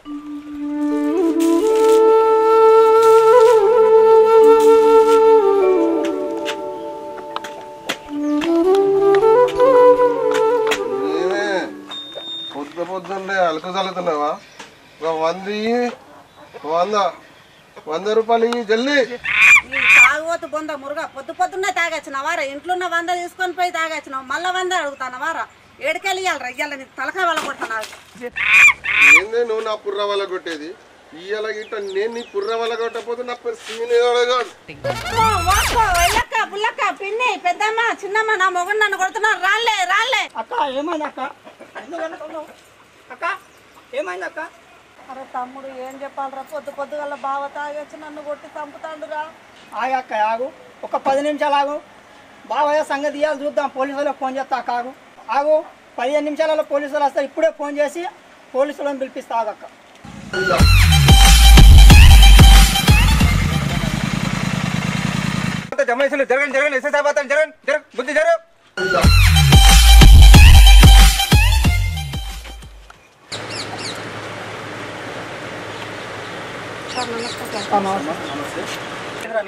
పొద్దున్నే అలుకు చల్లుతున్నావా? 100 రూపాయలు జల్దీ. తాగబోతు బొంద మురుగా పొద్దున్నే తాగచ్చినవారా? ఇంట్లో ఉన్న 100 తీసుకొని పోయి తాగచ్చినావు, మళ్ళీ 100 అడుగుతానవారా? ఏడుకెళ్ళి ఇవ్వాలి రయ్యాల నీకు తలకాయ వల్ల కొట్టినావు. ఏందే నువ్వు నా పుర్ర వల్ల కొట్టేది? ఇయ్యాల గిట్ట నేను నీ పుర్ర వల్ల కొట్టకపోతే నా సీన్ పుల్లక్క పిన్ని పెద్దమ్మ చిన్నమ్మ నా మొగుడు నన్ను కొడుతున్నారు. రాలే రాలే. అక్క ఏమైంది అక్క? అక్క ఏమైంది అక్క? అరే తమ్ముడు ఏం చెప్పాలరా? పొద్దుగల బావ తాగొచ్చి నన్ను కొట్టి చంపుతాడురా. ఆగక్క ఆగు, ఒక 10 నిమిషాలు ఆగు. బావయ్య సంగతి ఇవ్వాలి చూద్దాం. పోలీసులకు ఫోన్ చేస్తా. ఆగు ఆగు, 15 నిమిషాలలో పోలీసులు వస్తారు. ఇప్పుడే ఫోన్ చేసి పోలీసులను పిలిపిస్తా. ఆగక్క. జమేసులు జరగండి జరగండి, ఎస్ఐ సాబ్ జరగండి జరగ బుద్ధి జరగ.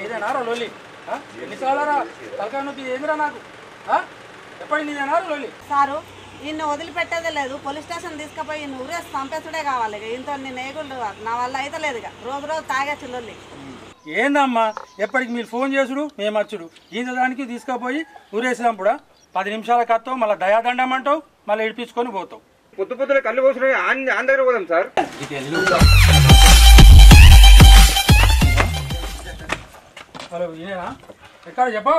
నీదేనారా లోలి? ఎన్నిసార్లరా తలకాయ నొప్పి ఏందిరా నాకు? ఎప్పటి నీదేనారా లోలి? సారు ఈయన్ని వదిలిపెట్టేదే లేదు. పోలీస్ స్టేషన్ తీసుకుపోయి ఊరేసి చంపేసుడే కావాలి. ఇంత నేను ఏగుండు నా వల్ల అయితే లేదు. రోజు తాగచ్చు లొల్లి. ఏందమ్మా ఎప్పటికి మీరు ఫోన్ చేసుడు మేము వచ్చుడు? ఈత దానికి తీసుకుపోయి ఊరేసినప్పుడా 10 నిమిషాల కత్తావు, మళ్ళీ దయాదండమంటావు, మళ్ళీ ఇడిపించుకొని పోతావు. పొద్దున కళ్ళు పోసిన ఆన్ దగ్గర పోదాం సార్. హలో ఈయనేనా? ఎక్కడ చెప్పు.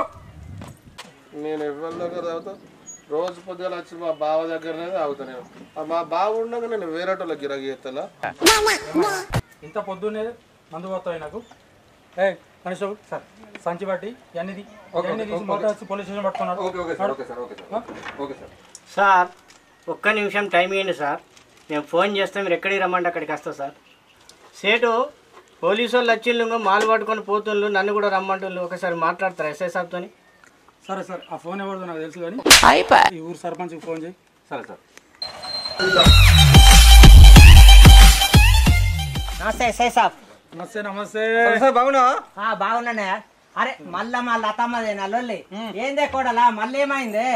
నేను ఎవరి దగ్గర తాగుతా? రోజు పొద్దున వచ్చి మా బావ దగ్గరనే తాగుతాను. మా బావ ఉండగా నేను వేరే వాళ్ళకి గిరాకీ చేస్తానా? ఇంత పొద్దున్నే మందు పోతాయి నాకు. ఏ కనీసం సార్ సంచి బట్టి అన్నిది పోలీస్ స్టేషన్ పట్టుకున్నాడు. సార్ ఒక్క నిమిషం టైం ఇవ్వండి సార్. నేను ఫోన్ చేస్తే మీరు ఎక్కడికి రమ్మంటే అక్కడికి వస్తా సార్. సేటు పోలీసు వాళ్ళు వచ్చిండు, మాలు పట్టుకొని పోతుండ్రు, నన్ను కూడా రమ్మంటుండ్రు. ఒకసారి మాట్లాడతారా ఎస్ఐ సాబ్తో? సరే సార్, ఆ ఫోన్ ఎవరిదో నాకు తెలుసు కానీ ఈ ఊరు సర్పంచ్కి ఫోన్ చేయి. సరే సార్. నమస్తే ఎస్ఐ సాబ్. నమస్తే నమస్తే. బాగున్నా? బాగున్నానే. అరే మళ్ళా మా లతమ్మదేనా లొల్లి? ఏందే కూడలా మళ్ళీ ఏమైంది?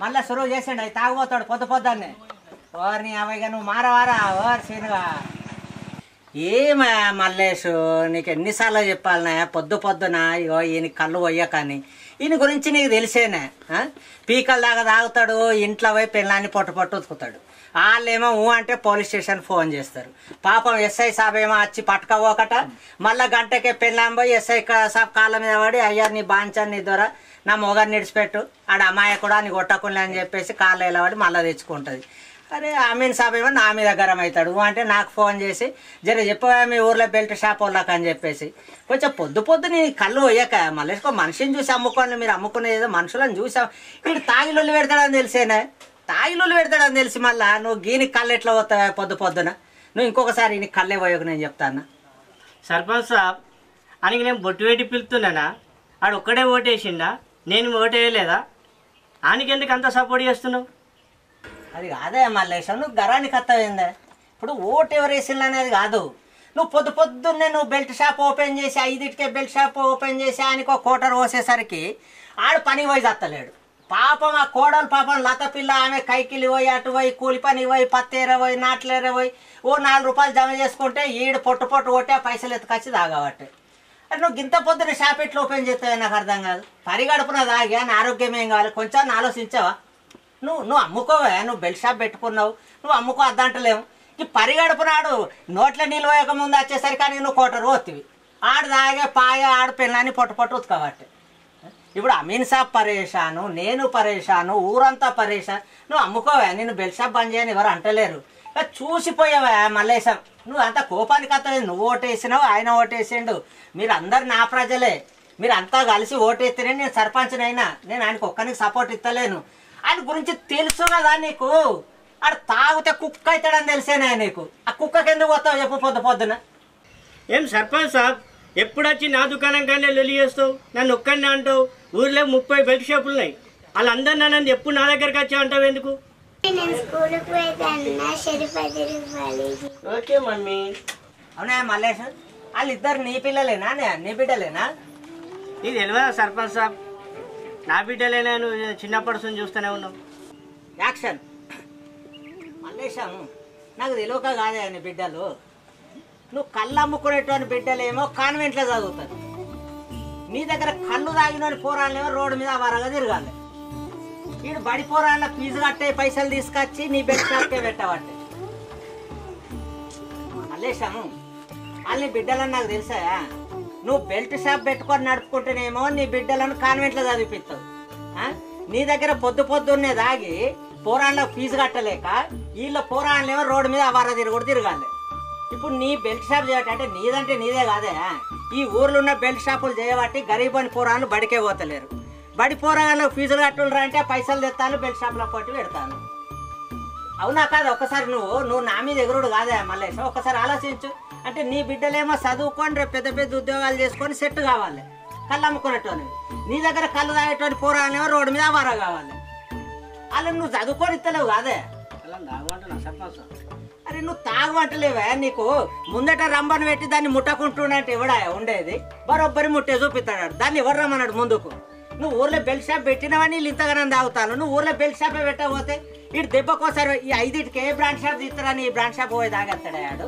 మళ్ళా సురువు చేసిండు. అవి తాగుపోతాడు పొద్దున్నే. ఓర్ని అవైగా నువ్వు మారవారా? ఓర్ సీనుగా ఏమా మల్లేషు, నీకు ఎన్నిసార్లు చెప్పాలనా? పొద్దున ఇగో ఈయన కళ్ళు పోయ్యకని. ఈయన గురించి నీకు తెలిసేనే. పీకల దాకా తాగుతాడు, ఇంట్లో పోయి పెళ్ళాన్ని పొట్టు ఉతుకుతాడు. వాళ్ళేమో అంటే పోలీస్ స్టేషన్ ఫోన్ చేస్తారు. పాపం ఎస్ఐ సాబ్ ఏమో వచ్చి పట్టుకోవకట. మళ్ళీ గంటకే పెళ్ళాం పోయి ఎస్ఐ సాబ్ కాళ్ళ మీద పడి, అయ్యా నీ బాంచాన్ని నీ ద్వారా నా మొగని నిడిచిపెట్టు, ఆడ అమ్మాయి కూడా నీ కొట్టకుండా అని చెప్పేసి కాళ్ళు ఎలా పడి మళ్ళీ తెచ్చుకుంటుంది. అరే అమీన్ సాబ్ ఏమో నా మీద గరం అవుతాడు. అంటే నాకు ఫోన్ చేసి జర చెప్పవా మీ ఊర్లో బెల్ట్ షాప్ వాళ్ళకి అని చెప్పేసి. కొంచెం పొద్దు నీ కళ్ళు పోయాక మళ్ళీ మనిషిని చూసి అమ్ముకోండి. మీరు అమ్ముకునేదో మనుషులను చూసా. వీడు తాగిలొల్లు పెడతాడని తెలిసేనా? తాగిలొల్లు పెడతాడని తెలిసి మళ్ళా నువ్వు గీనికి కళ్ళు ఎట్లా పోతావా పొద్దున? నువ్వు ఇంకొకసారి నీ కళ్ళే పోయాక నేను చెప్తాను. సర్పంచ్ సాబ్ అని నేను బొట్టు పెట్టి పిలుతున్నానా? ఆడు ఒక్కడే ఓటేసిండా? నేను ఓటేయలేదా? ఆయనకి ఎందుకు అంత సపోర్ట్ చేస్తున్నావు? అది కాదే మల్లేశం, నువ్వు గరానికి అత్తమైందే. ఇప్పుడు ఓటు ఎవరేసిల్లు అనేది కాదు. నువ్వు పొద్దున్నే నువ్వు బెల్ట్ షాప్ ఓపెన్ చేసి 5కే బెల్ట్ షాప్ ఓపెన్ చేసి ఆయనకు ఒక కోటర్ పోసేసరికి ఆడు పని పోయి చత్తలేడు. పాపం ఆ కోడలు పాపం లత పిల్ల ఆమె కైకిలి పోయి అటు పోయి కూలి పని పోయి పత్తేర పోయి నాట్లేర పోయి ఓ 4 రూపాయలు జమ చేసుకుంటే ఈడు పొట్టు కొట్టే పైసలు ఎత్తుకొచ్చి తాగబట్టే. అది నువ్వు గింత పొద్దున షాప్ ఎట్లా ఓపెన్ చేస్తావే నాకు అర్థం కాదు. పరిగడుపున తాగా నా ఆరోగ్యం ఏం కావాలి? కొంచెం ఆలోచించావా? నువ్వు అమ్ముకోవా? నువ్వు బెల్ట్ షాప్ పెట్టుకున్నావు, నువ్వు అమ్ముకో అద్దంటలేవు. ఈ పరిగడుపునాడు నోట్ల నీళ్ళు పోయక ముందు వచ్చేసరికి కానీ నువ్వు కోటరు వత్తివి. ఆడు తాగే పాయ ఆడు పిల్లని పొట్టు ఉతకబట్టే. ఇప్పుడు అమీన్ సాబ్ పరేషాను, నేను పరేషాను, ఊరంతా పరేషాన్. నువ్వు అమ్ముకోవా? నేను బెల్ట్ షాప్ బంద్ చేయని ఎవరు అంటలేరు. చూసిపోయావా మల్లేశం? నువ్వు అంత కోపానికి అత్తలేదు. నువ్వు ఓటేసినావు, ఆయన ఓటేసిండు, మీరు అందరు నా ప్రజలే, మీరు అంతా కలిసి ఓటేస్తేనే నేను సర్పంచ్నైనా. నేను ఆయనకు ఒక్కరికి సపోర్ట్ ఇస్తలేను. ఆయన గురించి తెలుసు కదా నీకు. ఆడు తాగితే కుక్క అవుతాడని తెలిసేనా నీకు? ఆ కుక్కకి ఎందుకు వస్తావు చెప్పు పొద్దున? ఏం సర్పంచ్ సాబ్ ఎప్పుడు వచ్చి నా దుకాణం కానీ లొల్లి చేస్తావు? నన్ను ఒక్కడిని అంటావు? ఊర్లో 30 బెల్ట్ షాపులు ఉన్నాయి, వాళ్ళందరూ నన్ను ఎప్పుడు నా దగ్గరికి వచ్చా అంటావు ఎందుకు? నేను స్కూల్కి పోయినా షరీఫ్ ఓకే మమ్మీ. అవునా మల్లేష్, వాళ్ళిద్దరు నీ పిల్లలేనా నీ బిడ్డలేనా? ఇది తెలియదా సర్పంచ్ సాబ్? నా బిడ్డలేనా? నువ్వు చిన్నప్పటి నుంచి చూస్తూనే ఉన్నావు. యాక్షన్. మల్లేశం, నాకు తెలియక కాదే నీ బిడ్డలు. నువ్వు కళ్ళు అమ్ముకునేటువంటి బిడ్డలేమో కాన్వెంట్లో చదువుతారు. నీ దగ్గర కళ్ళు తాగినోని పోరాళ్ళేమో రోడ్డు మీద వరగా తిరగాలి. వీడు బడి పోరాళ్ళ ఫీజు కట్టే పైసలు తీసుకొచ్చి నీ బెడ్ షాప్కే పెట్టబట్టే. మల్లేశం, వాళ్ళని బిడ్డలని నాకు తెలుసాయా? నువ్వు బెల్ట్ షాప్ పెట్టుకొని నడుపుకుంటేనేమో నీ బిడ్డలను కాన్వెంట్లో చదివిపిస్తావు. నీ దగ్గర పొద్దున్నే దాగి పోరాళ్ళ ఫీజు కట్టలేక వీళ్ళ పోరాళ్ళేమో రోడ్డు మీద అవార తిరుగుడు తిరగాలి. ఇప్పుడు నీ బెల్ట్ షాప్ చేయటంటే నీదంటే నీదే కాదే. ఈ ఊర్లో ఉన్న బెల్ట్ షాపులు చేయబట్టి గరీబని పోరాళ్ళు బడికే పోతలేరు. బడి పోరాళ్ళకు ఫీజులు కట్టులరా అంటే పైసలు తెస్తాను, బెల్ట్ షాప్లో పట్టి పెడతాను. అవునా కాదు? ఒకసారి నువ్వు నా మీద ఎగురుడు కాదే మల్లేశం, ఒకసారి ఆలోచించు. అంటే నీ బిడ్డలేమో చదువుకొని రేపు పెద్ద పెద్ద ఉద్యోగాలు చేసుకొని సెట్ కావాలి, కళ్ళు అమ్ముకునేటోని. నీ దగ్గర కళ్ళు తాగేటువంటి పోరాళ్ళేమో రోడ్డు మీద వారా కావాలి. అలా నువ్వు చదువుకొని ఇస్తలేవు కాదే. అలా తాగమంటున్నా సర్పంచ్. అరే నువ్వు తాగమంటలేవా? నీకు ముందట రంబను పెట్టి దాన్ని ముట్టకుంటున్నట్టు ఎవడా ఉండేది? బరొబ్బరి ముట్టే చూపిస్తాడు. దాన్ని ఎవరు రమ్మన్నాడు ముందుకు? నువ్వు ఊర్లో బెల్ట్ షాప్ పెట్టినవని వీళ్ళు ఇంతగానం తాగుతాను. నువ్వు ఊర్లో బెల్ట్ షాపే పెట్టకపోతే ఇటు దెబ్బకోసారి ఈ 5కి ఏ బ్రాండ్ షాప్ తీస్తారని ఈ బ్రాండ్ షాప్ పోయి తాగేస్తాడు.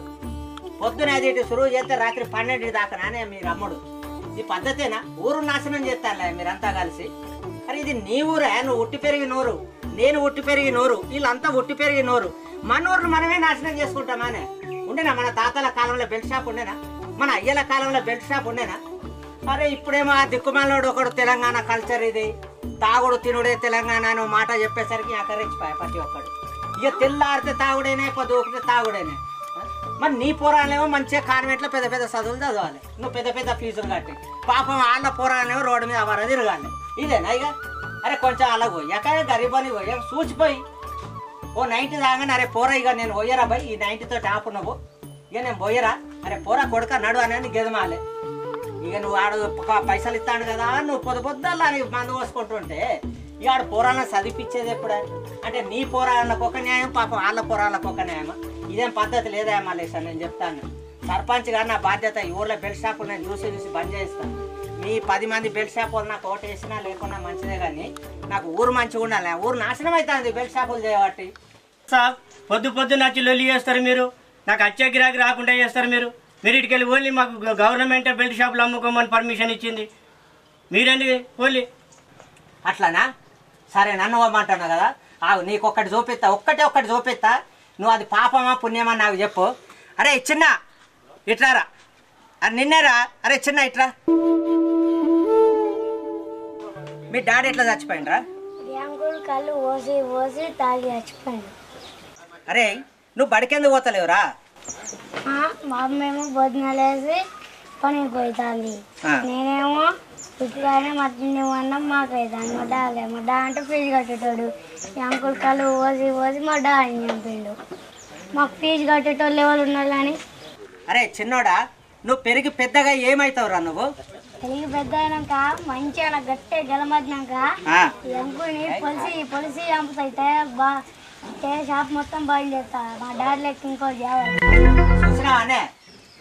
పొద్దున 5 సురువు చేస్తే రాత్రి 12 దాకానే మీరు అమ్ముడు. ఈ పద్ధతేనా? ఊరు నాశనం చేస్తానులే మీరంతా కలిసి. అరే ఇది నీ ఊరే, నువ్వు ఉట్టి పెరిగి నోరు, నేను ఉట్టి పెరిగి నోరు, వీళ్ళంతా ఉట్టి పెరిగి నోరు. మన ఊర్లు మనమే నాశనం చేసుకుంటామానే. ఉండేనా మన తాతల కాలంలో బెల్ట్ షాప్ ఉండేనా? మన అయ్యల కాలంలో బెల్ట్ షాప్ ఉండేనా? అరే ఇప్పుడేమో ఆ దిక్కుమాలోడు ఒకడు తెలంగాణ కల్చర్ ఇది, తాగుడు తినుడే తెలంగాణ అని మాట చెప్పేసరికి అకరించిపోయా ప్రతి ఒక్కడు. ఇక తెల్లారితే తాగుడేనే, పొద్దుకితే తాగుడేనే. మరి నీ పోరాలేమో మంచిగా కాన్వెంట్లో పెద్ద పెద్ద చదువులు చదవాలి, నువ్వు పెద్ద పెద్ద ఫీజులు కట్టి. పాపం వాళ్ళ పోరాలేమో రోడ్డు మీద వర తిరగాలి. ఇదేనా ఇక? అరే కొంచెం అలా పోయాక గరీబని పోయాక చూచిపోయి ఓ 90 దాగానే అరే పోరా ఇక నేను పోయరా బాయ్, ఈ 90తో టాప్ నువ్వు ఇక నేను పోయరా, అరే పోరా కొడుక నడు అనేది గెదమాలే. ఇక నువ్వు ఆడు పైసలు ఇస్తాడు కదా, నువ్వు పొద్దులా నీకు మందు పోసుకుంటుంటే ఇక ఆడు పోరాలను చదివిపించేది ఎప్పుడే? అంటే నీ పోరాళ్ళకు ఒక న్యాయం, పాపం వాళ్ళ పోరాళ్ళకు ఒక న్యాయమా? ఇదేం పద్ధతి లేదా మల్లేశం? నేను చెప్తాను సర్పంచ్ గారు, నా బాధ్యత ఈ ఊర్లో బెల్ట్ షాపులు నేను చూసి బంద్ చేస్తాను. మీ 10 మంది బెల్ట్ షాప్ వాళ్ళు నాకు ఓటు వేసినా లేకున్నా మంచిదే, కానీ నాకు ఊరు మంచిగా ఉండాలి. ఊరు నాశనం అవుతుంది బెల్ట్ షాపులు చేయబట్టి. సాబ్ పొద్దున్న వచ్చి లొల్లి చేస్తారు మీరు, నాకు వచ్చే గిరాకీ రాకుండా చేస్తారు మీరు. మీరు ఇటుకెళ్ళి ఓన్లీ మాకు గవర్నమెంట్ బెల్ట్ షాపులు అమ్ముకోమని పర్మిషన్ ఇచ్చింది, మీరెందుకు ఓన్లీ అట్లానా? సరే నన్ను ఇవ్వమంటున్నావు కదా, నీకు ఒక్కటి చూపిస్తా, ఒక్కటి చూపిస్తా. నువ్వు అది పాపమా పుణ్యమా నాకు చెప్పు. అరే చిన్న ఇట్లారా, అది నిన్నేరా. అరే చిన్న ఇట్లా, మీ డాడీ ఎట్లా చచ్చిపోయిండ్రా? కళ్ళు పోసి పోసి తాగి చచ్చిపోయాడు. అరే నువ్వు బడికెందుకు పోతలేవురా? మా అమ్మేమో భోజనాలు వేసి పనికి పోతుంది, నేనేమో పుట్టిగానే మట్టినివన్నా మాకు అవుతాను. మా డా అంటే ఫీజు కట్టేటోడు. ఈ అంకుల్ కళ్ళు పోసి పోసి మా డాడీని చంపిండు. మాకు ఫీజు కట్టేటోళ్ళు ఎవరు ఉన్నారు కానీ. అరే చిన్నోడా, నువ్వు పెరిగి పెద్దగా ఏమవుతావురా? నువ్వు పెరిగి పెద్ద అయినాక మంచిగా గట్టే గెలమద్దాక ఈ అంకుల్ని పొలిసి చంపుతాయి, షాప్ మొత్తం బాయిల్ చేస్తా. మా డాడీ లెక్క ఇంకో చూసినావానే,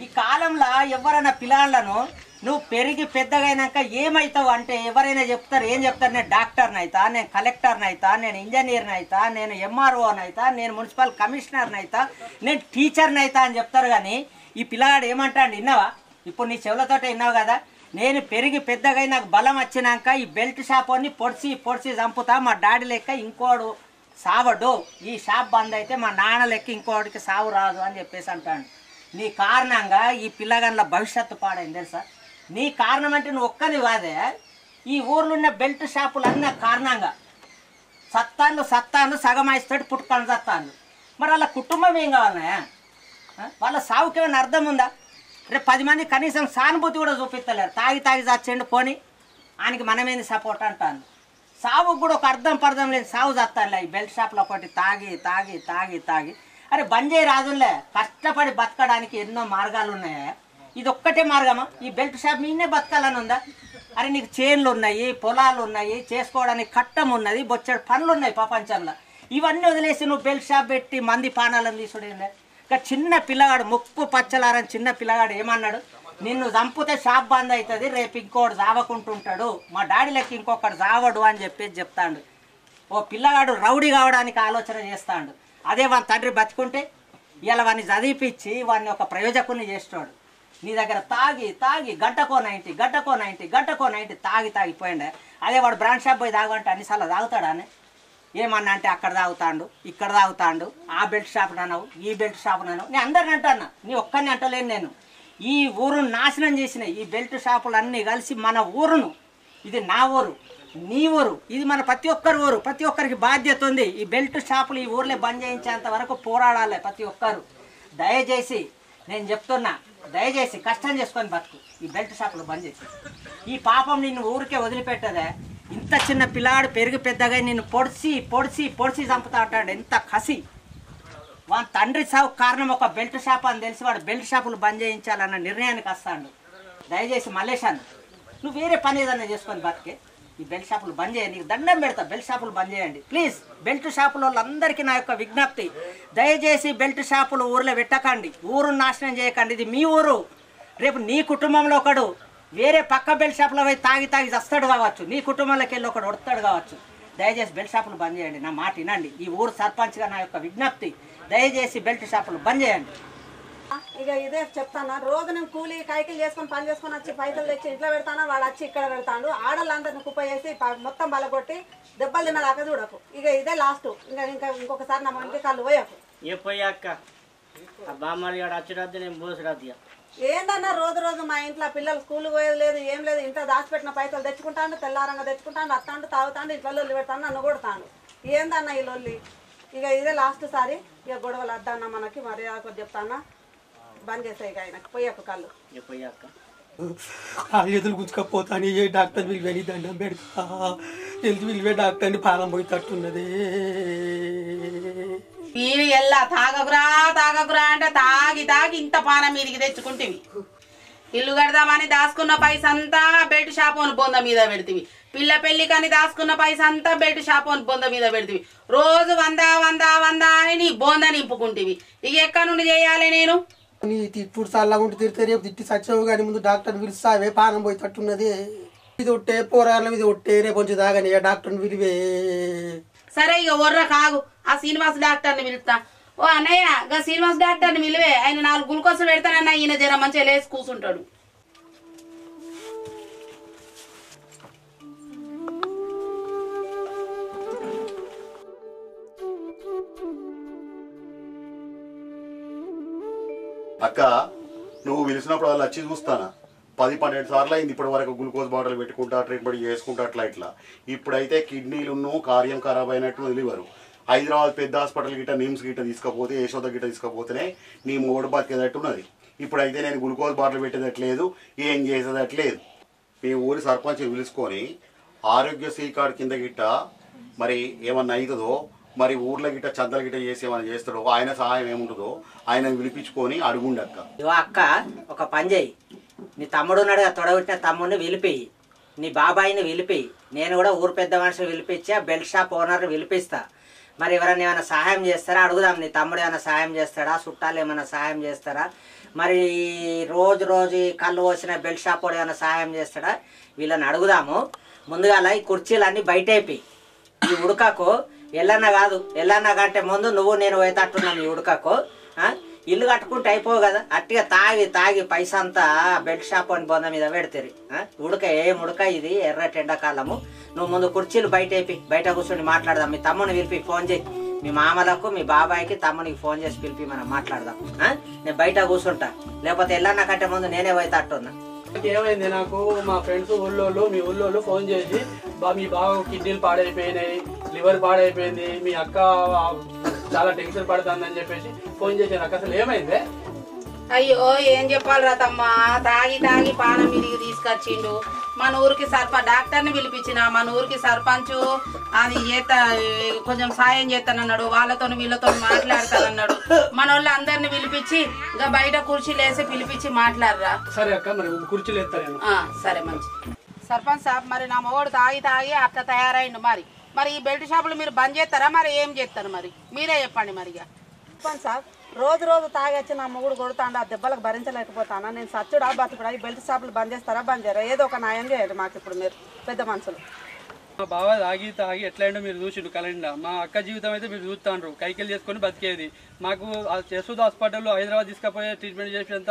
ఈ కాలంలో ఎవరైనా పిల్లలను నువ్వు పెరిగి పెద్దగా అయినాక ఏమవుతావు అంటే ఎవరైనా చెప్తారు. ఏం చెప్తారు? నేను డాక్టర్ని అవుతా, నేను కలెక్టర్ని అవుతా, నేను ఇంజనీర్ని అవుతా, నేను ఎంఆర్ఓని అవుతా, నేను మున్సిపల్ కమిషనర్ని అవుతా, నేను టీచర్ని అవుతా అని చెప్తారు. కానీ ఈ పిల్లగాడు ఏమంటాడు విన్నావా? ఇప్పుడు నీ చెవులతోటే విన్నావు కదా, నేను పెరిగి పెద్దగా నాకు బలం వచ్చినాక ఈ బెల్ట్ షాప్ అని పొడిచి చంపుతా, మా డాడీ లెక్క ఇంకోడు సావడు, ఈ షాప్ బంద్ అయితే మా నాన్న లెక్క ఇంకోటికి సావు రాదు అని చెప్పేసి అంటాడు. నీ కారణంగా ఈ పిల్లగాళ్ళ భవిష్యత్తు పాడైంది తెలుసా? నీ కారణం అంటే నువ్వు ఒక్కది కాదే, ఈ ఊర్లో ఉన్న బెల్ట్ షాపులు అన్న కారణంగా సత్తాను సగం ఇస్తాడు, పుట్టుకొని సత్తాను. మరి వాళ్ళ కుటుంబం ఏం కావాలన్నా? వాళ్ళ సావుకి ఏమైనా అర్థం ఉందా? రేపు 10 మంది కనీసం సానుభూతి కూడా చూపిస్తలేరు. తాగి చచ్చిండు పోని ఆయనకి మనమేంది సపోర్ట్ అంటాను. సావుకు కూడా ఒక పర్థం లేని సావు చస్తానులే ఈ బెల్ట్ షాప్లో ఒకటి తాగి. అరే బంద్ చేయి రాజులే, కష్టపడి బతకడానికి ఎన్నో మార్గాలు ఉన్నాయా? ఇది ఒక్కటే మార్గమా? ఈ బెల్ట్ షాప్ మీనే బతకాలని ఉందా? అరే నీకు చేన్లు ఉన్నాయి, పొలాలు ఉన్నాయి, చేసుకోవడానికి కట్టం ఉన్నది, బొచ్చడి పనులు ఉన్నాయి ప్రపంచంలో. ఇవన్నీ వదిలేసి నువ్వు బెల్ట్ షాప్ పెట్టి మంది పానాలను తీసుడేందే? ఇంకా చిన్న పిల్లగాడు ముక్కు పచ్చలారని చిన్న పిల్లగాడు ఏమన్నాడు, నిన్ను చంపితే షాప్ బంద్ అవుతుంది, రేపు ఇంకోటి చావకుంటుంటాడు, మా డాడీ లెక్క ఇంకొకటి చావడు అని చెప్పేసి చెప్తాడు. ఓ పిల్లగాడు రౌడీ కావడానికి ఆలోచన చేస్తాడు. అదే వాని తండ్రి బతుకుంటే ఇలా వాడిని చదివిపించి వాడిని ఒక ప్రయోజకుని చేస్తాడు. నీ దగ్గర తాగి తాగి గంటకో 90 తాగిపోయిండే. అదే వాడు బ్రాండ్ షాప్ పోయి తాగంటే అన్నిసార్లు తాగుతాడా అని ఏమన్నా అంటే అక్కడ తాగుతాడు, ఇక్కడ తాగుతాడు, ఆ బెల్ట్ షాప్ అన్నావు, ఈ బెల్ట్ షాప్ అన్నావు. నేను అందరిని అంటున్నా, నీ ఒక్కరిని అంటలేను. నేను ఈ ఊరును నాశనం చేసిన ఈ బెల్ట్ షాపులు అన్నీ కలిసి మన ఊరును, ఇది నా ఊరు, నీ ఊరు, ఇది మన ప్రతి ఒక్కరి ఊరు, ప్రతి ఒక్కరికి బాధ్యత ఉంది. ఈ బెల్ట్ షాపులు ఈ ఊర్లో బంద్ చేయించేంత వరకు పోరాడాలి ప్రతి ఒక్కరు. దయచేసి నేను చెప్తున్నా, దయచేసి కష్టం చేసుకొని బతుకు, ఈ బెల్ట్ షాపులు బంద్ చేసి. ఈ పాపం నిన్ను ఊరికే వదిలిపెట్టదే. ఇంత చిన్న పిల్లాడు పెరిగి పెద్దగా నిన్ను పొడిచి చంపుతా ఉంటాడు. ఎంత కసి! వాని తండ్రి సాగు కారణం ఒక బెల్ట్ షాప్ అని తెలిసి వాడు బెల్ట్ షాపులు బంద్ చేయించాలన్న నిర్ణయానికి వస్తాడు. దయచేసి మల్లేశాను, నువ్వు వేరే పని ఏదన్నా చేసుకొని బతికే. ఈ బెల్ట్ షాపులు బంద్ చేయండి, నీకు దండం పెడతా. బెల్ట్ షాపులు బంద్ చేయండి ప్లీజ్. బెల్ట్ షాపుల వాళ్ళందరికీ నా యొక్క విజ్ఞప్తి, దయచేసి బెల్ట్ షాపులు ఊర్లో పెట్టకండి, ఊరును నాశనం చేయకండి. ఇది మీ ఊరు. రేపు నీ కుటుంబంలో ఒకడు వేరే పక్క బెల్ట్ షాపులో పోయి తాగి చస్తాడు కావచ్చు, నీ కుటుంబంలోకి వెళ్ళి ఒకడు వస్తాడు కావచ్చు. దయచేసి బెల్ట్ షాపులు బంద్ చేయండి, నా మాట వినండి. ఈ ఊరు సర్పంచ్గా నా యొక్క విజ్ఞప్తి, దయచేసి బెల్ట్ షాపులు బంద్ చేయండి. ఇక ఇదే చెప్తాను, రోజు నేను కూలీ కైకిలు చేసుకొని పని చేసుకొని వచ్చి పైసలు తెచ్చి ఇంట్లో పెడతాను, వాడు వచ్చి ఇక్కడ పెడతాడు. ఆడలందరిని కుప్ప చేసి మొత్తం బలగొట్టి దెబ్బలు తిన్నదాకా చూడకు. ఇక ఇదే లాస్ట్. ఇంకొకసారి నా మంచి కాళ్ళు పోయకు. ఏ పోయా అక్క బామ్మడి వచ్చేటద్దు, నేను పోసిరద్దు. ఏందన్నా రోజు మా ఇంట్లో పిల్లలు స్కూల్ పోయేది లేదు, ఏం లేదు. ఇంట్లో దాచిపెట్టిన పైసలు తెచ్చుకుంటాను, తెల్లారంగా తెచ్చుకుంటాను, వస్తాడు తాగుతాడు, ఇంట్లో లొల్లి పెడతాను, నన్ను కొడతాను. ఏందన్నా ఈ లొల్లి? ఇక ఇదే లాస్ట్ సారి. ఇక గొడవలు వద్దన్నా మనకి, మరి చెప్తానా, బంద్ చేసాయి. ఇక ఆయనకు పోయాక కాళ్ళు ఎదురు గుచ్చుకపోతాను. ఏ డాక్టర్ విలువని దండం పెడతా, హెల్త్ విలువే డాక్టర్ని పానం పోయి తట్టున్నది. మీరు ఎల్లా తాగకురా అంటే తాగి ఇంత పానం మీదికి తెచ్చుకుంటేవి. ఇల్లు కడదామని దాచుకున్న పైసంతా బెల్ట్ షాప్ అని బొంద మీద పెడతీవి. పిల్ల పెళ్లికని దాచుకున్న పైసంతా బెల్ట్ షాప్ అని బొంద మీద పెడతీవి. రోజు 100 అని నీ బొంద నింపుకుంటేవి. ఇక ఎక్కడి నుండి చేయాలి నేను? నీ తిప్పుడు చల్లగుంటే తిరితే రేపు తిట్టి సచ్చావు కానీ ముందు డాక్టర్ని పిలుస్తావే, పానం పోయి తట్టున్నది. ఇది ఒట్టే పోరాళ్ళ ఇది ఒట్టే, రేపు కొంచెం తాగని డాక్టర్ని పిలివే. సరే ఇక ఒర్ర కాగు, ఆ శ్రీనివాస్ డాక్టర్ని పిలుస్తా. ఓ అన్నయ్య, గా శ్రీనివాస్ డాక్టర్ని పిలివే, ఆయన 4 గ్లూకోజ్ పెడతానన్నా, ఈయన జర మంచిగా లేచి కూర్చుంటాడు. అక్క, నువ్వు పిలిచినప్పుడు వాళ్ళు వచ్చి చూస్తానా? 10-12 సార్లు అయింది ఇప్పటి వరకు. గ్లూకోజ్ బాటిల్ పెట్టుకుంటా, ట్రీట్మెంట్ చేసుకుంటా, ఇట్లా. ఇప్పుడైతే కిడ్నీలున్ను కార్యం ఖరాబ్ అయినట్టు వదిలివారు. హైదరాబాద్ పెద్ద హాస్పిటల్ గిట్ట, నిమ్స్ గిట్ట తీసుకపోతే, యశోద గిట్ట తీసుకపోతేనే నీ మూడు బతికేదట్టున్నది. ఇప్పుడైతే నేను గ్లూకోజ్ బాటిల్ పెట్టేదట్లేదు, ఏం చేసేదట్లేదు. మీ ఊరి సర్పంచ్ పిలుచుకొని ఆరోగ్యశ్రీ కార్డు కింద గిట్ట మరి ఏమన్నా అవుతుందో, మరి ఊర్లో గిట్ట చందల గిట్ట చేసి ఏమైనా చేస్తాడో, ఆయన సహాయం ఏముంటుందో ఆయన పిలిపించుకొని అడుగుండక్క. ఇవో అక్క, ఒక పని చేయి. నీ తమ్ముడు ఉన్నాడు కదా, తొడగొట్టిన తమ్ముడిని పిలిపి, నీ బాబాయిని పిలిపి, నేను కూడా ఊరు పెద్ద మనిషిని పిలిపించి ఆ బెల్ట్ షాప్ ఓనర్ని పిలిపిస్తా. మరి ఎవరైనా ఏమైనా సహాయం చేస్తారా అడుగుదాం. నీ తమ్ముడు ఏమైనా సహాయం చేస్తాడా, చుట్టాలు ఏమైనా సహాయం చేస్తారా, మరి రోజు కళ్ళు పోసిన బెల్ట్ షాప్ వాడు ఏమైనా సహాయం చేస్తాడా, వీళ్ళని అడుగుదాము. ముందుగా ఈ కుర్చీలన్నీ బయటేపి, ఈ ఉడకకు ఎల్లన్నా కాదు, ఎల్లన్నా కంటే ముందు నువ్వు నేను పోయేటట్టున్నాను. ఈ ఉడకకు ఇల్లు కట్టుకుంటే అయిపోవు కదా. అట్టిగా తాగి పైసా అంతా బెల్ట్ షాప్ అని బొంద మీద పెడతారు. ఉడక ఏం ఉడక ఇది, ఎర్రటి ఎండాకాలము. నువ్వు ముందు కుర్చీలు బయట కూర్చొని మాట్లాడదాం. మీ తమ్ముని పిలిపి ఫోన్ చేయి, మీ మామలకు మీ బాబాయికి తమ్మునికి ఫోన్ చేసి పిలిపి మనం మాట్లాడదాం. నేను బయట కూర్చుంటా, లేకపోతే ఎల్లన్నా కంటే ముందు నేనే పోయేటట్టున్నా. ఏమైంది, నాకు మా ఫ్రెండ్స్ మీ ఊళ్ళో ఫోన్ చేసి మీ బావ కిడ్నీలు పాడైపోయినాయి, లివర్ పాడైపోయింది, మీ అక్క చాలా టెన్షన్ పడుతుందని చెప్పేసి ఫోన్ చేశాను. అక్క అసలు ఏమైంది? అయ్యో ఏం చెప్పాలి తమ్మా, తాగి పానం మీదికి తీసుకొచ్చిండు. మన ఊరికి డాక్టర్ని పిలిపించిన, మన ఊరికి సర్పంచ్ అది కొంచెం సాయం చేస్తానన్నాడు, వాళ్ళతో వీళ్ళతో మాట్లాడతానన్నాడు. మన వాళ్ళు అందరిని పిలిపించి ఇంకా బయట కుర్చీలు వేసి పిలిపించి మాట్లాడరా. సరే అక్క, మరి కుర్చీలు వేస్తాను. సరే మంచి. సర్పంచ్ సాబ్, మరి నా మొగోడు తాగి అట్లా తయారైండు. మరి మరి ఈ బెల్ట్ షాపులు మీరు బంద్ చేస్తారా మరి ఏం చేస్తారు మరి మీరే చెప్పండి మరి ఇక చెప్పండి సార్. రోజు రోజు తాగొచ్చి నా మొగుడు కొడుతాండు, ఆ దెబ్బలకు భరించలేకపోతానా, నేను సచ్చుడా బతుకుడా? ఈ బెల్ట్ షాపులు బంద్ చేస్తారా బంద్ చేయరా? ఏదో ఒక న్యాయం చేయండి మాకు ఇప్పుడు మీరు పెద్ద మనుషులు. మా బావ తాగి ఎట్లయిండో మీరు చూసిండు కలండా. మా అక్క జీవితం అయితే మీరు చూస్తాండ్రు, కైకిలు చేసుకొని బతికేది. మాకు యశోద హాస్పిటల్లో హైదరాబాద్ తీసుకుపోయే ట్రీట్మెంట్ చేసేంత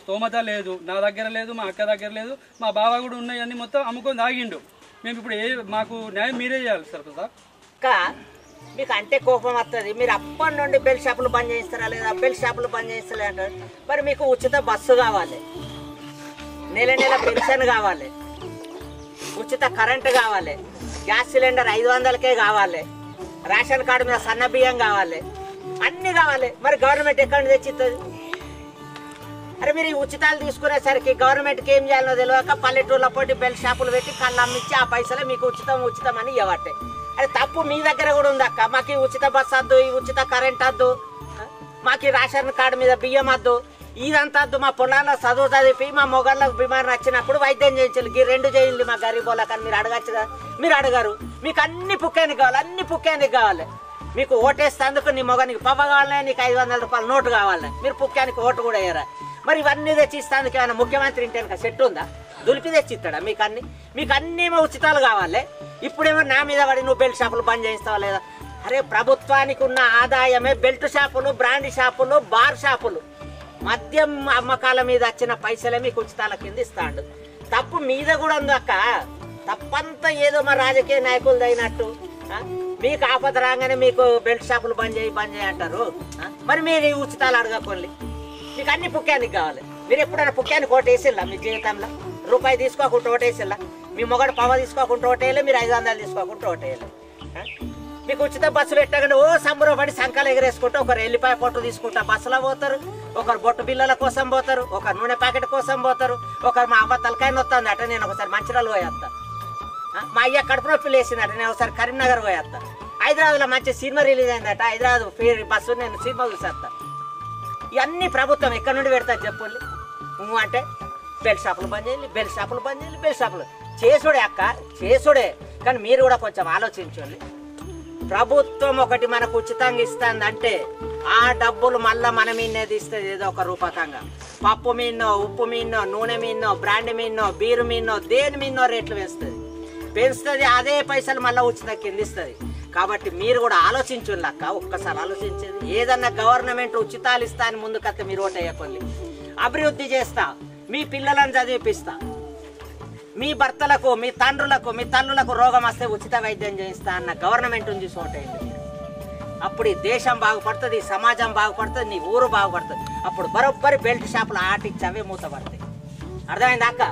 స్తోమత లేదు, నా దగ్గర లేదు, మా అక్క దగ్గర లేదు. మా బావ కూడా ఉన్నాయన్నీ మొత్తం అమ్ముకొని తాగిండు. మేము ఇప్పుడు మాకు న్యాయం మీరే చేయాలి సార్. అక్క మీకు అంటే కోపం వస్తుంది. మీరు అప్పటి నుండి బెల్ట్ షాపులు బంద్ చేయిస్తారా లేదా, బెల్ట్ షాపులు బంద్ చేయిస్తలే అంటారు. మరి మీకు ఉచిత బస్సు కావాలి, నెల నెల పెన్షన్ కావాలి, ఉచిత కరెంటు కావాలి, గ్యాస్ సిలిండర్ 500కే కావాలి, రేషన్ కార్డు మీద సన్న బియ్యం కావాలి, అన్నీ కావాలి. మరి గవర్నమెంట్ ఎక్కడి నుంచి తెచ్చిస్తుంది? అరే మీరు ఈ ఉచితాలు తీసుకునేసరికి గవర్నమెంట్కి ఏం చేయాలో తెలియక పల్లెటూళ్ళ పోటీ బెల్ట్ షాపులు పెట్టి కళ్ళు అమ్మించి ఆ పైసలే మీకు ఉచితం అని ఇవ్వట్టే. అరే తప్పు మీ దగ్గర కూడా ఉంది అక్క. మాకు ఈ ఉచిత బస్సు వద్దు, ఈ ఉచిత కరెంట్ వద్దు, మాకు ఈ రేషన్ కార్డు మీద బియ్యం వద్దు, ఇదంతా వద్దు. మా పొలాల్లో చదువు చదివి మా మొగళ్ళకు బిమారం వచ్చినప్పుడు వైద్యం చేయించాలి. ఈ 2 చేయండి మా గరీబోళ్ళ. కానీ మీరు అడగచ్చు కదా, మీరు అడగారు. మీకు అన్ని పుక్కానికి కావాలి, అన్ని పుక్కానికి కావాలి. మీకు ఓటేస్తేందుకు నీ మొగనికి పవ్వ కావాలి, నీకు 500 రూపాయల నోటు కావాలి, మీరు పుక్కానికి ఓటు కూడా వేయరా. మరి ఇవన్నీ తెచ్చిస్తానికి ఏమైనా ముఖ్యమంత్రి ఇంటి వెనక సెట్ ఉందా? దులిపి తెచ్చిస్తాడా? మీకు అన్నీ ఉచితాలు కావాలి. ఇప్పుడేమో నా మీద పడి నువ్వు బెల్ట్ షాపులు బంద్ చేయిస్తావా లేదా? అరే ప్రభుత్వానికి ఉన్న ఆదాయమే బెల్ట్ షాపులు, బ్రాండ్ షాపులు, బార్ షాపులు, మద్యం అమ్మకాల మీద వచ్చిన పైసలే మీకు ఉచితాల కింద ఇస్తాడు. తప్పు మీద కూడా ఉంది అక్క. తప్పంతా ఏదో మా రాజకీయ నాయకులు అయినట్టు మీకు ఆపద రాగానే మీకు బెల్ట్ షాపులు బంద్ చేయి అంటారు. మరి మీరు ఈ ఉచితాలు అడగకోండి. మీకు అన్ని పుక్యానికి కావాలి. మీరు ఎప్పుడైనా పుక్యానికి ఓటేసిల్లా? మీ జీవితంలో రూపాయి తీసుకోకుండా ఓటేసిల్లా? మీ మొగడు పవ తీసుకోకుండా ఓటేయాలి, మీరు 500 తీసుకోకుండా ఓటేయాలి. మీకు ఉచిత బస్సు పెట్టగానే ఓ సంబరపడి సంకలు ఎగరేసుకుంటూ ఒకరు ఎల్లిపాయ పొట్టు తీసుకుంటా బస్సులో పోతారు, ఒకరు బొట్టు బిల్లల కోసం పోతారు, ఒకరు నూనె ప్యాకెట్ కోసం పోతారు, ఒకరు మా అమ్మ తలకాయ నొత్తుంది అట నేను ఒకసారి మంచిర్యాల పోయేస్తా, మా అయ్య కడుపు నొప్పి లేచిందట నేను ఒకసారి కరీంనగర్ పోయేస్తా, హైదరాబాద్లో మంచి సినిమా రిలీజ్ అయిందట హైదరాబాద్ ఫ్రీ బస్సు నేను సినిమా చూసేస్తా. ఇవన్నీ ప్రభుత్వం ఎక్కడి నుండి పెడతారు చెప్పండి? నువ్వు అంటే బెల్ట్ షాపులు బంద్ చేయాలి, బెల్ట్ షాపులు బంద్ చేయాలి, బెల్ట్ షాపులు చేసుడే అక్క, చేసుడే. కానీ మీరు కూడా కొంచెం ఆలోచించండి. ప్రభుత్వం ఒకటి మనకు ఉచితంగా ఇస్తుందంటే ఆ డబ్బులు మళ్ళీ మన మీదనే ఇస్తుంది ఏదో ఒక రూపకంగా. పప్పు మీదనో, ఉప్పు మీదనో, నూనె మీదనో, బ్రాండ్ మీదనో, బీరు మీదనో, దేని మీదనో రేట్లు పెంచుతుంది. అదే పైసలు మళ్ళీ ఉచిత కింద ఇస్తుంది. కాబట్టి మీరు కూడా ఆలోచించండి అక్క, ఒక్కసారి ఆలోచించేది. ఏదన్నా గవర్నమెంట్ ఉచితాలు ఇస్తా అని ముందుకత్తే మీరు ఓటేయకండి. అభివృద్ధి చేస్తా, మీ పిల్లలను చదివిపిస్తా, మీ భర్తలకు, మీ తండ్రులకు, మీ తల్లులకు రోగం వస్తే ఉచిత వైద్యం చేయిస్తా అన్న గవర్నమెంట్ నుంచి ఓటేయండి. అప్పుడు ఈ దేశం బాగుపడుతుంది, సమాజం బాగుపడుతుంది, నీ ఊరు బాగుపడుతుంది. అప్పుడు బరోబ్బరి బెల్ట్ షాపులు ఆటిచ్చి అవే మూతపడతాయి. అర్థమైందా అక్క?